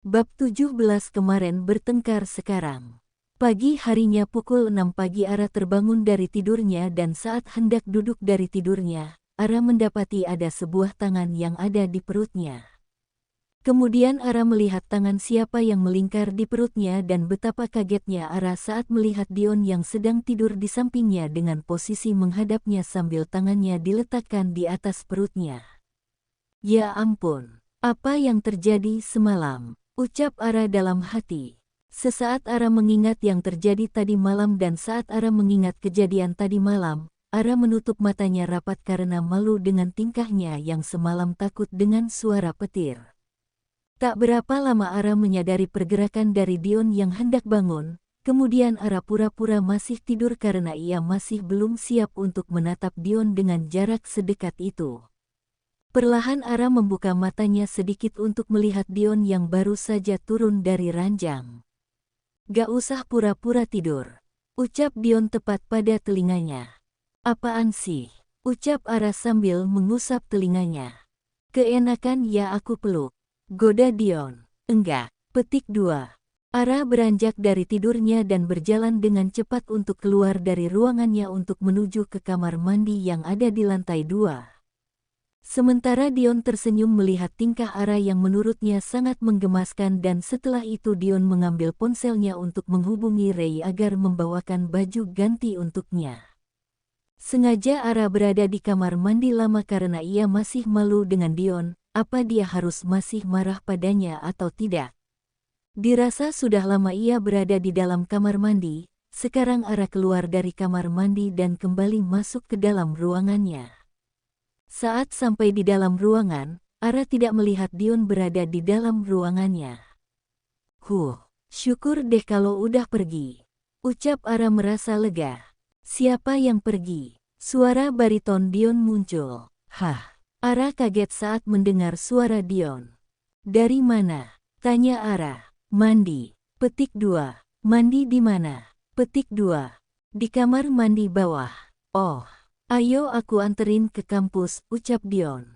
Bab 17 kemarin bertengkar sekarang. Pagi harinya pukul 6 pagi Ara terbangun dari tidurnya dan saat hendak duduk dari tidurnya, Ara mendapati ada sebuah tangan yang ada di perutnya. Kemudian Ara melihat tangan siapa yang melingkar di perutnya dan betapa kagetnya Ara saat melihat Dion yang sedang tidur di sampingnya dengan posisi menghadapnya sambil tangannya diletakkan di atas perutnya. Ya ampun, apa yang terjadi semalam? Ucap Ara dalam hati. Sesaat Ara mengingat yang terjadi tadi malam dan saat Ara mengingat kejadian tadi malam, Ara menutup matanya rapat karena malu dengan tingkahnya yang semalam takut dengan suara petir. Tak berapa lama Ara menyadari pergerakan dari Dion yang hendak bangun, kemudian Ara pura-pura masih tidur karena ia masih belum siap untuk menatap Dion dengan jarak sedekat itu. Perlahan Ara membuka matanya sedikit untuk melihat Dion yang baru saja turun dari ranjang. Gak usah pura-pura tidur, ucap Dion tepat pada telinganya. Apaan sih? Ucap Ara sambil mengusap telinganya. Keenakan ya aku peluk, goda Dion. Enggak, petik 2. Ara beranjak dari tidurnya dan berjalan dengan cepat untuk keluar dari ruangannya untuk menuju ke kamar mandi yang ada di lantai 2. Sementara Dion tersenyum melihat tingkah Ara yang menurutnya sangat menggemaskan dan setelah itu Dion mengambil ponselnya untuk menghubungi Ray agar membawakan baju ganti untuknya. Sengaja Ara berada di kamar mandi lama karena ia masih malu dengan Dion, apa dia harus masih marah padanya atau tidak. Dirasa sudah lama ia berada di dalam kamar mandi, sekarang Ara keluar dari kamar mandi dan kembali masuk ke dalam ruangannya. Saat sampai di dalam ruangan, Ara tidak melihat Dion berada di dalam ruangannya. Syukur deh kalau udah pergi. Ucap Ara merasa lega. Siapa yang pergi? Suara bariton Dion muncul. Ara kaget saat mendengar suara Dion. Dari mana? Tanya Ara. Mandi. Petik 2. Mandi di mana? Petik 2. Di kamar mandi bawah. Oh. Ayo aku anterin ke kampus, ucap Dion.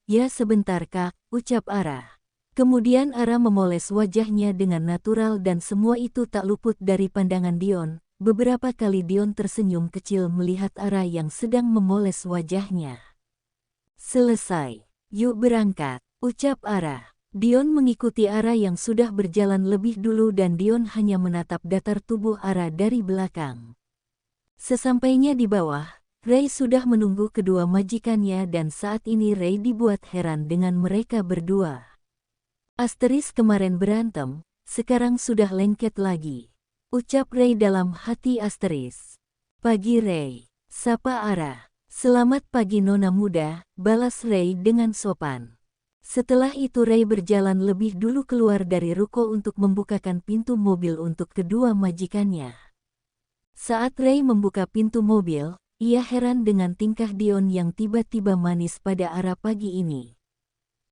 Ya sebentar kak, ucap Ara. Kemudian Ara memoles wajahnya dengan natural dan semua itu tak luput dari pandangan Dion. Beberapa kali Dion tersenyum kecil melihat Ara yang sedang memoles wajahnya. Selesai, yuk berangkat, ucap Ara. Dion mengikuti Ara yang sudah berjalan lebih dulu dan Dion hanya menatap datar tubuh Ara dari belakang. Sesampainya di bawah, Ray sudah menunggu kedua majikannya dan saat ini Ray dibuat heran dengan mereka berdua. Asteris kemarin berantem, sekarang sudah lengket lagi. Ucap Ray dalam hati Asteris. Pagi Ray, sapa Ara. Selamat pagi nona muda, balas Ray dengan sopan. Setelah itu Ray berjalan lebih dulu keluar dari ruko untuk membukakan pintu mobil untuk kedua majikannya. Saat Ray membuka pintu mobil, ia heran dengan tingkah Dion yang tiba-tiba manis pada Ara pagi ini.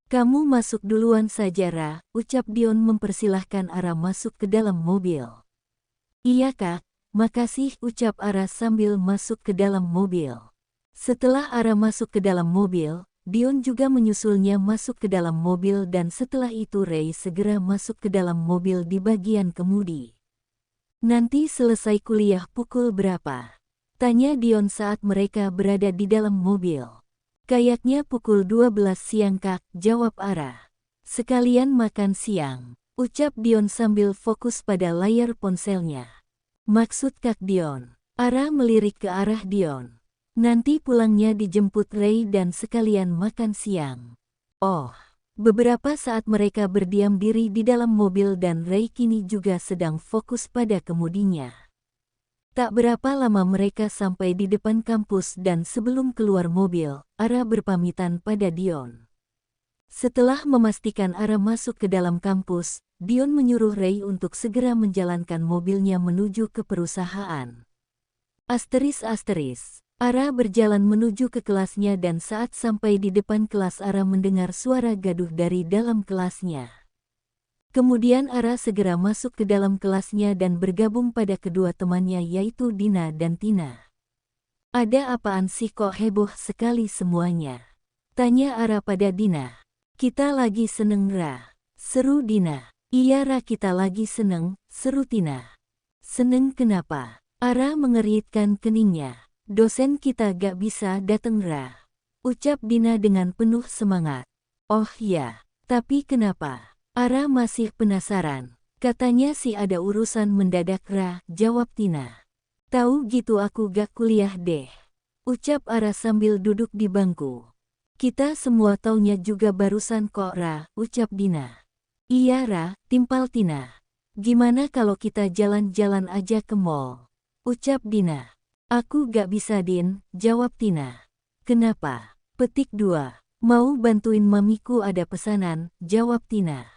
Kamu masuk duluan saja Ra, ucap Dion mempersilahkan Ara masuk ke dalam mobil. Iya kak, makasih ucap Ara sambil masuk ke dalam mobil. Setelah Ara masuk ke dalam mobil, Dion juga menyusulnya masuk ke dalam mobil dan setelah itu Ray segera masuk ke dalam mobil di bagian kemudi. Nanti selesai kuliah pukul berapa? Tanya Dion saat mereka berada di dalam mobil. Kayaknya pukul 12 siang kak, jawab Ara. Sekalian makan siang, ucap Dion sambil fokus pada layar ponselnya. Maksud kak Dion? Ara melirik ke arah Dion. Nanti pulangnya dijemput Ray dan sekalian makan siang. Oh. Beberapa saat mereka berdiam diri di dalam mobil dan Ray kini juga sedang fokus pada kemudinya. Tak berapa lama mereka sampai di depan kampus dan sebelum keluar mobil, Ara berpamitan pada Dion. Setelah memastikan Ara masuk ke dalam kampus, Dion menyuruh Ray untuk segera menjalankan mobilnya menuju ke perusahaan. Asteris. Ara berjalan menuju ke kelasnya dan saat sampai di depan kelas Ara mendengar suara gaduh dari dalam kelasnya. Kemudian Ara segera masuk ke dalam kelasnya dan bergabung pada kedua temannya yaitu Dina dan Tina. Ada apaan sih kok heboh sekali semuanya? Tanya Ara pada Dina. Kita lagi seneng Ra. Seru Dina. Iya Ra, kita lagi seneng, seru Tina. Seneng kenapa? Ara mengeritkan keningnya. Dosen kita gak bisa dateng Ra. Ucap Dina dengan penuh semangat. Oh ya, tapi kenapa? Ara masih penasaran. Katanya sih ada urusan mendadak Ra, jawab Tina. Tahu gitu aku gak kuliah deh. Ucap Ara sambil duduk di bangku. Kita semua taunya juga barusan kok Ra, ucap Dina. Iya Ra, timpal Tina. Gimana kalau kita jalan-jalan aja ke mall? Ucap Dina. Aku gak bisa Din, jawab Tina. Kenapa? Petik 2. Mau bantuin mamiku ada pesanan, jawab Tina.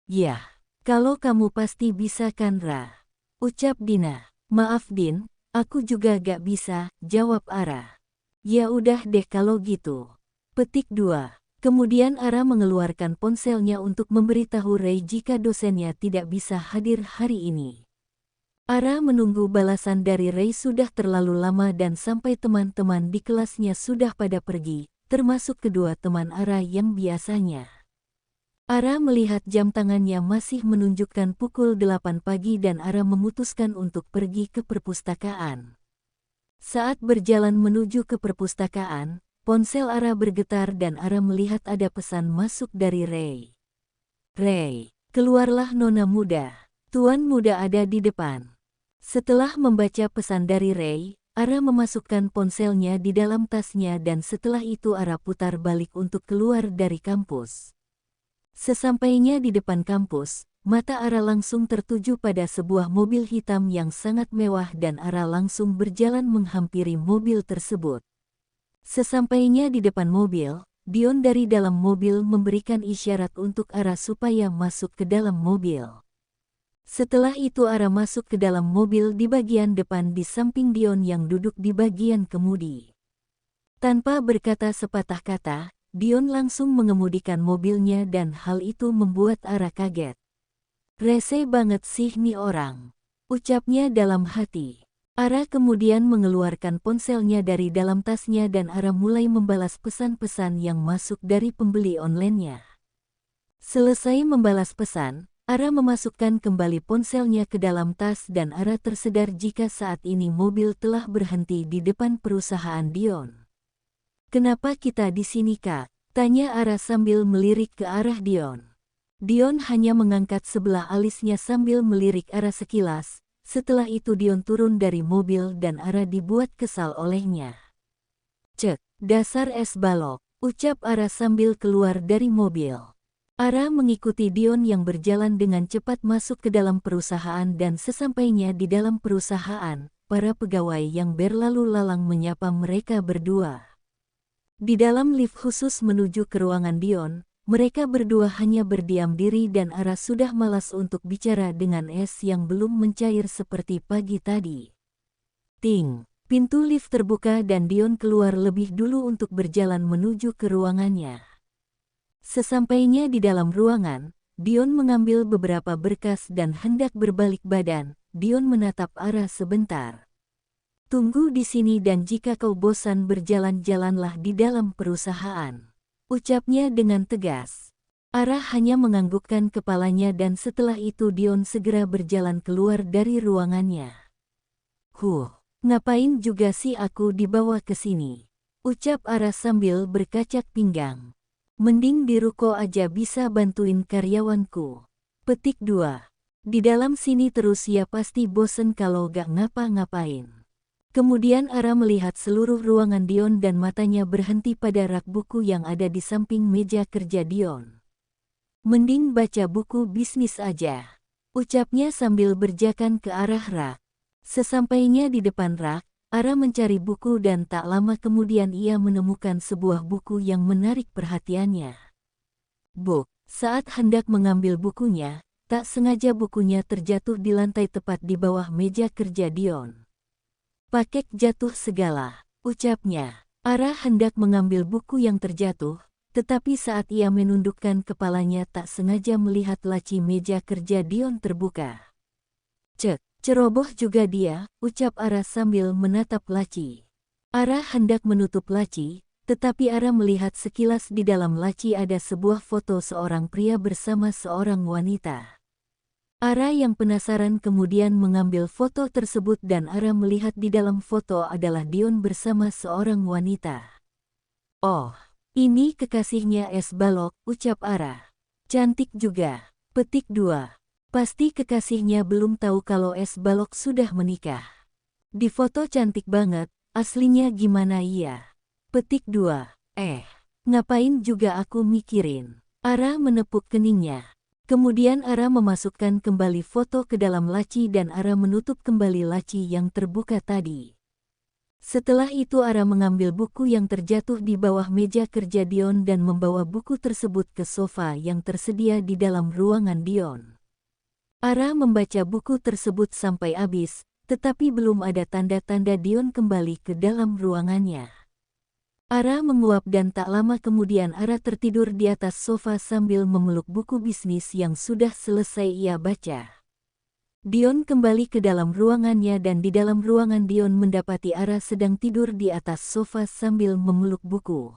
Yah, kalau kamu pasti bisa kan Ra? Ucap Dina. Maaf Din, aku juga gak bisa, jawab Ara. Ya udah deh kalau gitu. Petik 2. Kemudian Ara mengeluarkan ponselnya untuk memberitahu Ray jika dosennya tidak bisa hadir hari ini. Ara menunggu balasan dari Ray sudah terlalu lama dan sampai teman-teman di kelasnya sudah pada pergi, termasuk kedua teman Ara yang biasanya. Ara melihat jam tangannya masih menunjukkan pukul 8 pagi dan Ara memutuskan untuk pergi ke perpustakaan. Saat berjalan menuju ke perpustakaan, ponsel Ara bergetar dan Ara melihat ada pesan masuk dari Ray. Ray, keluarlah nona muda. Tuan muda ada di depan. Setelah membaca pesan dari Ray, Ara memasukkan ponselnya di dalam tasnya dan setelah itu Ara putar balik untuk keluar dari kampus. Sesampainya di depan kampus, mata Ara langsung tertuju pada sebuah mobil hitam yang sangat mewah dan Ara langsung berjalan menghampiri mobil tersebut. Sesampainya di depan mobil, Dion dari dalam mobil memberikan isyarat untuk Ara supaya masuk ke dalam mobil. Setelah itu Ara masuk ke dalam mobil di bagian depan di samping Dion yang duduk di bagian kemudi. Tanpa berkata sepatah kata, Dion langsung mengemudikan mobilnya dan hal itu membuat Ara kaget. Rese banget sih nih orang, ucapnya dalam hati. Ara kemudian mengeluarkan ponselnya dari dalam tasnya dan Ara mulai membalas pesan-pesan yang masuk dari pembeli online-nya. Selesai membalas pesan, Ara memasukkan kembali ponselnya ke dalam tas dan Ara tersedar jika saat ini mobil telah berhenti di depan perusahaan Dion. Kenapa kita di sini Kak? Tanya Ara sambil melirik ke arah Dion. Dion hanya mengangkat sebelah alisnya sambil melirik Ara sekilas. Setelah itu Dion turun dari mobil dan Ara dibuat kesal olehnya. Cek, dasar es balok, ucap Ara sambil keluar dari mobil. Ara mengikuti Dion yang berjalan dengan cepat masuk ke dalam perusahaan dan sesampainya di dalam perusahaan, para pegawai yang berlalu lalang menyapa mereka berdua. Di dalam lift khusus menuju ke ruangan Dion, mereka berdua hanya berdiam diri dan Ara sudah malas untuk bicara dengan es yang belum mencair seperti pagi tadi. Ting, pintu lift terbuka dan Dion keluar lebih dulu untuk berjalan menuju ke ruangannya. Sesampainya di dalam ruangan, Dion mengambil beberapa berkas dan hendak berbalik badan. Dion menatap Ara sebentar. Tunggu di sini dan jika kau bosan berjalan-jalanlah di dalam perusahaan. Ucapnya dengan tegas. Ara hanya menganggukkan kepalanya dan setelah itu Dion segera berjalan keluar dari ruangannya. Ngapain juga sih aku dibawa ke sini? Ucap Ara sambil berkacak pinggang. Mending di ruko aja bisa bantuin karyawanku. Petik 2. Di dalam sini terus ya pasti bosen kalau gak ngapa-ngapain. Kemudian Ara melihat seluruh ruangan Dion dan matanya berhenti pada rak buku yang ada di samping meja kerja Dion. Mending baca buku bisnis aja, ucapnya sambil berjalan ke arah rak. Sesampainya di depan rak, Ara mencari buku dan tak lama kemudian ia menemukan sebuah buku yang menarik perhatiannya. Saat hendak mengambil bukunya, tak sengaja bukunya terjatuh di lantai tepat di bawah meja kerja Dion. Pakek jatuh segala, ucapnya. Ara hendak mengambil buku yang terjatuh, tetapi saat ia menundukkan kepalanya tak sengaja melihat laci meja kerja Dion terbuka. Cek, ceroboh juga dia, ucap Ara sambil menatap laci. Ara hendak menutup laci, Tetapi Ara melihat sekilas di dalam laci ada sebuah foto seorang pria bersama seorang wanita. Ara yang penasaran kemudian mengambil foto tersebut dan Ara melihat di dalam foto adalah Dion bersama seorang wanita. "Oh, ini kekasihnya es balok," ucap Ara. "Cantik juga." Petik 2. Pasti kekasihnya belum tahu kalau es balok sudah menikah. Di foto cantik banget, aslinya gimana ya? Petik 2. Ngapain juga aku mikirin. Ara menepuk keningnya. Kemudian Ara memasukkan kembali foto ke dalam laci dan Ara menutup kembali laci yang terbuka tadi. Setelah itu Ara mengambil buku yang terjatuh di bawah meja kerja Dion dan membawa buku tersebut ke sofa yang tersedia di dalam ruangan Dion. Ara membaca buku tersebut sampai habis, tetapi belum ada tanda-tanda Dion kembali ke dalam ruangannya. Ara menguap dan tak lama kemudian Ara tertidur di atas sofa sambil memeluk buku bisnis yang sudah selesai ia baca. Dion kembali ke dalam ruangannya dan di dalam ruangan Dion mendapati Ara sedang tidur di atas sofa sambil memeluk buku.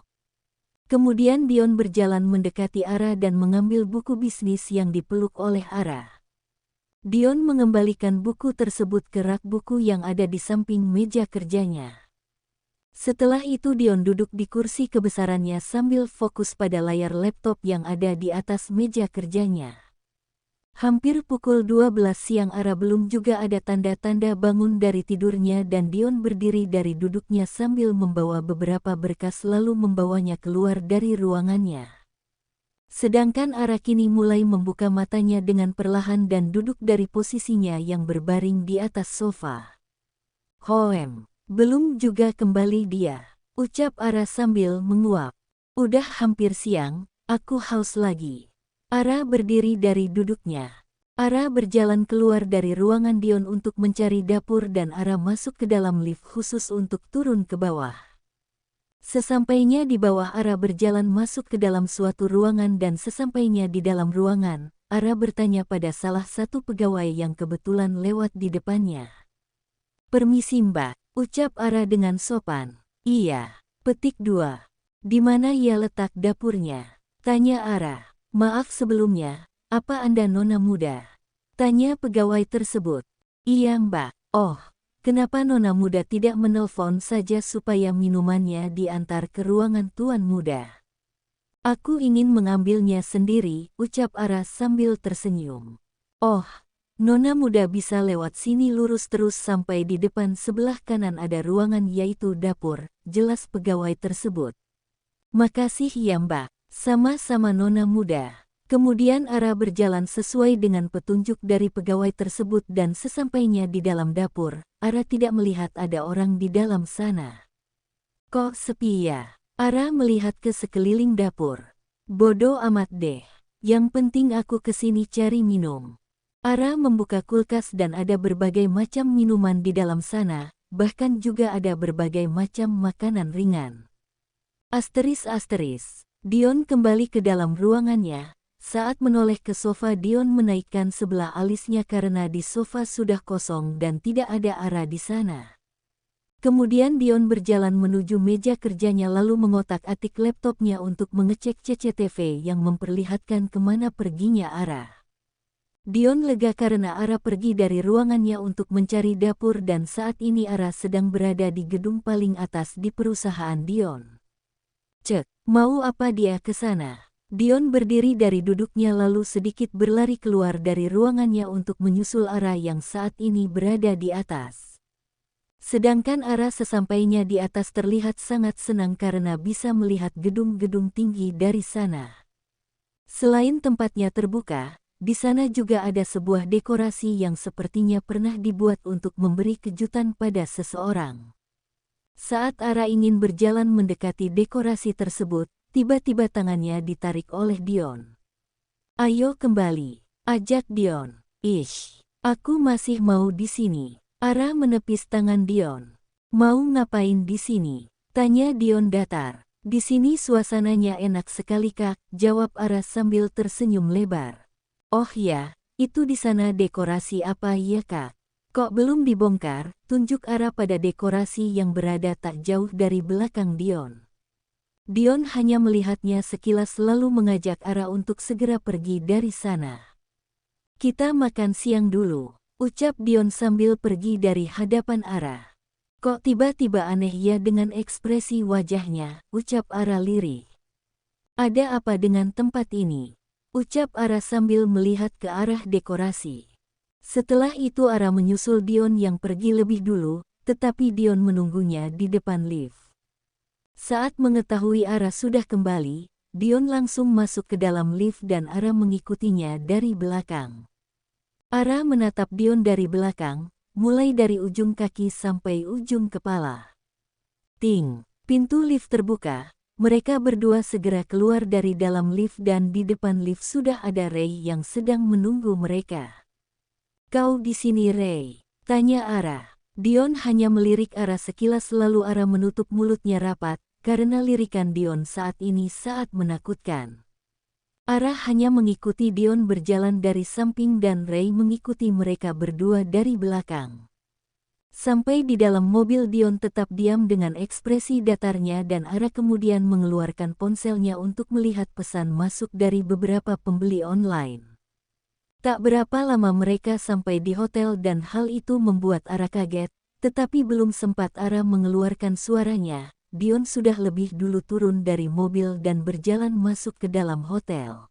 Kemudian Dion berjalan mendekati Ara dan mengambil buku bisnis yang dipeluk oleh Ara. Dion mengembalikan buku tersebut ke rak buku yang ada di samping meja kerjanya. Setelah itu Dion duduk di kursi kebesarannya sambil fokus pada layar laptop yang ada di atas meja kerjanya. Hampir pukul 12 siang Ara belum juga ada tanda-tanda bangun dari tidurnya dan Dion berdiri dari duduknya sambil membawa beberapa berkas lalu membawanya keluar dari ruangannya. Sedangkan Ara kini mulai membuka matanya dengan perlahan dan duduk dari posisinya yang berbaring di atas sofa. Belum juga kembali dia, ucap Ara sambil menguap. Udah hampir siang, aku haus lagi. Ara berdiri dari duduknya. Ara berjalan keluar dari ruangan Dion untuk mencari dapur dan Ara masuk ke dalam lift khusus untuk turun ke bawah. Sesampainya di bawah Ara berjalan masuk ke dalam suatu ruangan dan sesampainya di dalam ruangan, Ara bertanya pada salah satu pegawai yang kebetulan lewat di depannya. "Permisi Mbak," ucap Ara dengan sopan. "Iya." Petik 2. "Di mana ya letak dapurnya?" tanya Ara. "Maaf sebelumnya, apa Anda nona muda?" tanya pegawai tersebut. "Iya Mbak." "Oh, kenapa nona muda tidak menelpon saja supaya minumannya diantar ke ruangan tuan muda?" "Aku ingin mengambilnya sendiri," ucap Ara sambil tersenyum. "Oh, nona muda bisa lewat sini lurus terus sampai di depan sebelah kanan ada ruangan yaitu dapur," jelas pegawai tersebut. "Makasih ya Mbak." "Sama-sama nona muda." Kemudian Ara berjalan sesuai dengan petunjuk dari pegawai tersebut dan sesampainya di dalam dapur, Ara tidak melihat ada orang di dalam sana. "Kok sepi ya?" Ara melihat ke sekeliling dapur. "Bodoh amat deh. Yang penting aku kesini cari minum." Ara membuka kulkas dan ada berbagai macam minuman di dalam sana, bahkan juga ada berbagai macam makanan ringan. Dion kembali ke dalam ruangannya. Saat menoleh ke sofa Dion menaikkan sebelah alisnya karena di sofa sudah kosong dan tidak ada Ara di sana. Kemudian Dion berjalan menuju meja kerjanya lalu mengotak-atik laptopnya untuk mengecek CCTV yang memperlihatkan kemana perginya Ara. Dion lega karena Ara pergi dari ruangannya untuk mencari dapur dan saat ini Ara sedang berada di gedung paling atas di perusahaan Dion. Mau apa dia ke sana? Dion berdiri dari duduknya lalu sedikit berlari keluar dari ruangannya untuk menyusul Ara yang saat ini berada di atas. Sedangkan Ara sesampainya di atas terlihat sangat senang karena bisa melihat gedung-gedung tinggi dari sana. Selain tempatnya terbuka, di sana juga ada sebuah dekorasi yang sepertinya pernah dibuat untuk memberi kejutan pada seseorang. Saat Ara ingin berjalan mendekati dekorasi tersebut, tiba-tiba tangannya ditarik oleh Dion. "Ayo kembali," ajak Dion. Aku masih mau di sini." Ara menepis tangan Dion. "Mau ngapain di sini?" tanya Dion datar. "Di sini suasananya enak sekali Kak," jawab Ara sambil tersenyum lebar. "Oh ya, itu di sana dekorasi apa ya Kak? Kok belum dibongkar?" tunjuk Ara pada dekorasi yang berada tak jauh dari belakang Dion. Dion hanya melihatnya sekilas lalu mengajak Ara untuk segera pergi dari sana. Kita makan siang dulu, ucap Dion sambil pergi dari hadapan Ara. Kok tiba-tiba aneh ya dengan ekspresi wajahnya, ucap Ara lirih. Ada apa dengan tempat ini? Ucap Ara sambil melihat ke arah dekorasi. Setelah itu Ara menyusul Dion yang pergi lebih dulu, tetapi Dion menunggunya di depan lift. Saat mengetahui Ara sudah kembali, Dion langsung masuk ke dalam lift dan Ara mengikutinya dari belakang. Ara menatap Dion dari belakang, mulai dari ujung kaki sampai ujung kepala. Ting! Pintu lift terbuka, mereka berdua segera keluar dari dalam lift dan di depan lift sudah ada Ray yang sedang menunggu mereka. Kau di sini Ray? Tanya Ara. Dion hanya melirik Ara sekilas lalu Ara menutup mulutnya rapat, karena lirikan Dion saat ini sangat menakutkan. Ara hanya mengikuti Dion berjalan dari samping dan Ray mengikuti mereka berdua dari belakang. Sampai di dalam mobil Dion tetap diam dengan ekspresi datarnya dan Ara kemudian mengeluarkan ponselnya untuk melihat pesan masuk dari beberapa pembeli online. Tak berapa lama mereka sampai di hotel dan hal itu membuat Ara kaget, tetapi belum sempat Ara mengeluarkan suaranya. Dion sudah lebih dulu turun dari mobil dan berjalan masuk ke dalam hotel.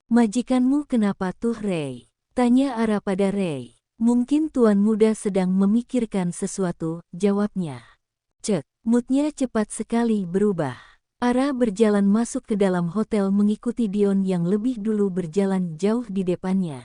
Majikanmu kenapa tuh Ray? Tanya Ara pada Ray. Mungkin tuan muda sedang memikirkan sesuatu, jawabnya. Cek, moodnya cepat sekali berubah. Ara berjalan masuk ke dalam hotel mengikuti Dion yang lebih dulu berjalan jauh di depannya.